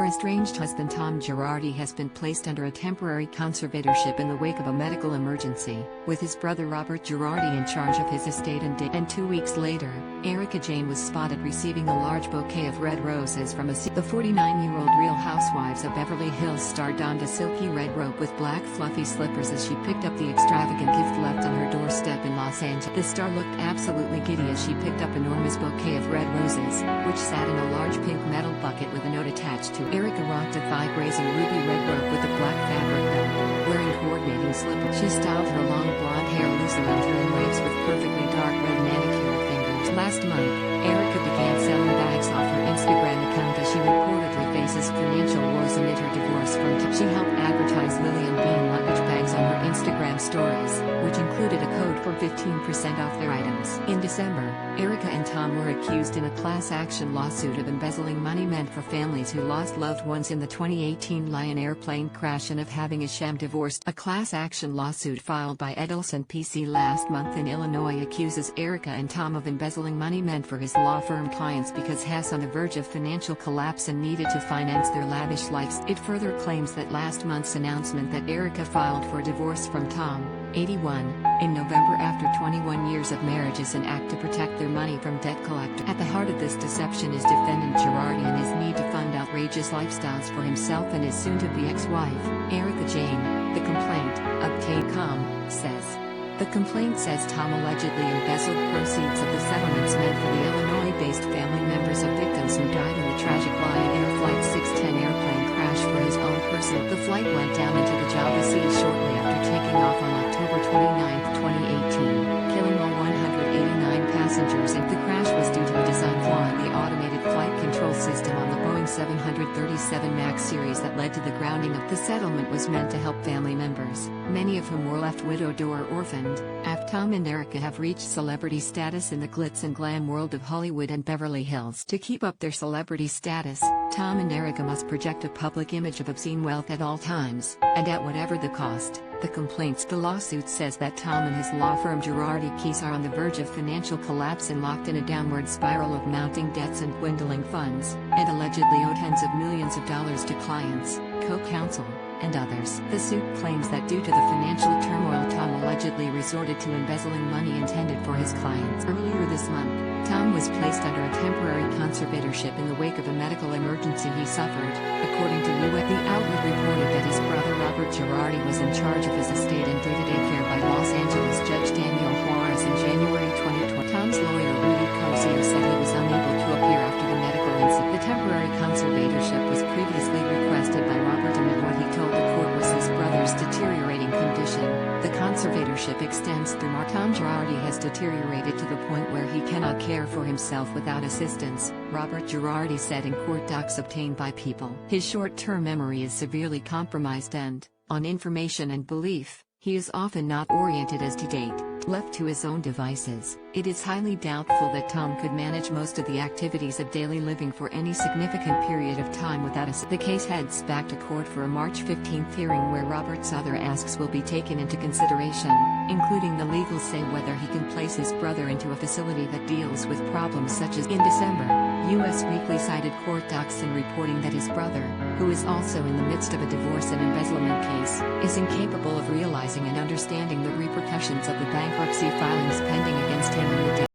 estranged husband Tom Girardi has been placed under a temporary conservatorship in the wake of a medical emergency, with his brother Robert Girardi in charge of his estate and 2 weeks later, Erika Jayne was spotted receiving a large bouquet of red roses from the 49-year-old Real Housewives of Beverly Hills star donned a silky red robe with black fluffy slippers as she picked up the extravagant gift left on her doorstep in Los Angeles. The star looked absolutely giddy as she picked up an enormous bouquet of red roses, which sat in a large pink metal bucket with a note attached to. Erika rocked a thigh-grazing ruby red robe with a black fabric belt. Wearing coordinating slippers, she styled her long blonde hair loose around her in waves with perfectly dark red manicured fingers. Last month, Erika began selling bags off her Instagram account as she reportedly faces financial woes amid her divorce from Tom. She helped advertise Lily and Bean luggage bags on her Instagram stories, which included a code for 15% off their items. In December, Erika and Tom were accused in a class action lawsuit of embezzling money meant for families who lost loved ones in the 2018 Lion airplane crash and of having a sham divorce. A class action lawsuit filed by Edelson PC last month in Illinois accuses Erika and Tom of embezzling money meant for his law firm clients because he was on the verge of financial collapse and needed to finance their lavish lives. It further claims that last month's announcement that Erika filed for divorce from Tom, 81, in November after 21 years of marriage is an act to protect their money from debt collectors. At the heart of this deception is defendant Girardi and his need to fund outrageous lifestyles for himself and his soon-to-be ex-wife, Erika Jayne. The complaint, obtained.com, says. The complaint says Tom allegedly embezzled proceeds of the settlements meant for the Illinois-based family members of victims who died in the tragic Lion Air Flight 610 airplane crash for his own personal. The flight went down into the Java Sea shortly after taking off on October 29, 2018, killing all 189 passengers, and the crash was due to a design flaw in the automated flight control system on the Boeing 737 MAX series that led to the grounding of. The settlement was meant to help family members, many of whom were left widowed or orphaned, after Tom and Erika have reached celebrity status in the glitz and glam world of Hollywood and Beverly Hills. To keep up their celebrity status, Tom and Erika must project a public image of obscene wealth at all times, and at whatever the cost. The lawsuit says that Tom and his law firm Girardi Keys are on the verge of financial collapse and locked in a downward spiral of mounting debts and dwindling funds, and allegedly owe tens of millions of dollars to clients, co-counsel, and others. The suit claims that due to the financial turmoil, Tom allegedly resorted to embezzling money intended for his clients. Earlier this month, Tom was placed under a temporary conservatorship in the wake of a medical emergency he suffered, according to U.S. The outlet reported that his brother Robert Girardi was in charge of his estate and day-to-day care by Los Angeles Judge Daniel Juarez in January 2020. Tom's lawyer Rudy Cosio said he was unable to appear after the medical incident. The temporary conservatorship was previously requested by Robert, and what he told the court was his brother's deteriorating condition. The conservatorship extends through March. Tom Girardi has deteriorated to the point where he cannot care for himself without assistance, Robert Girardi said in court docs obtained by People. His short-term memory is severely compromised and, on information and belief, he is often not oriented as to date. Left to his own devices, it is highly doubtful that Tom could manage most of the activities of daily living for any significant period of time without us. The case heads back to court for a March 15 hearing where Robert's other asks will be taken into consideration, including the legal say whether he can place his brother into a facility that deals with problems such as. In December, U.S. Weekly cited court docs in reporting that his brother, who is also in the midst of a divorce and embezzlement case, is incapable of realizing and understanding the repercussions of the bankruptcy filings pending against him in the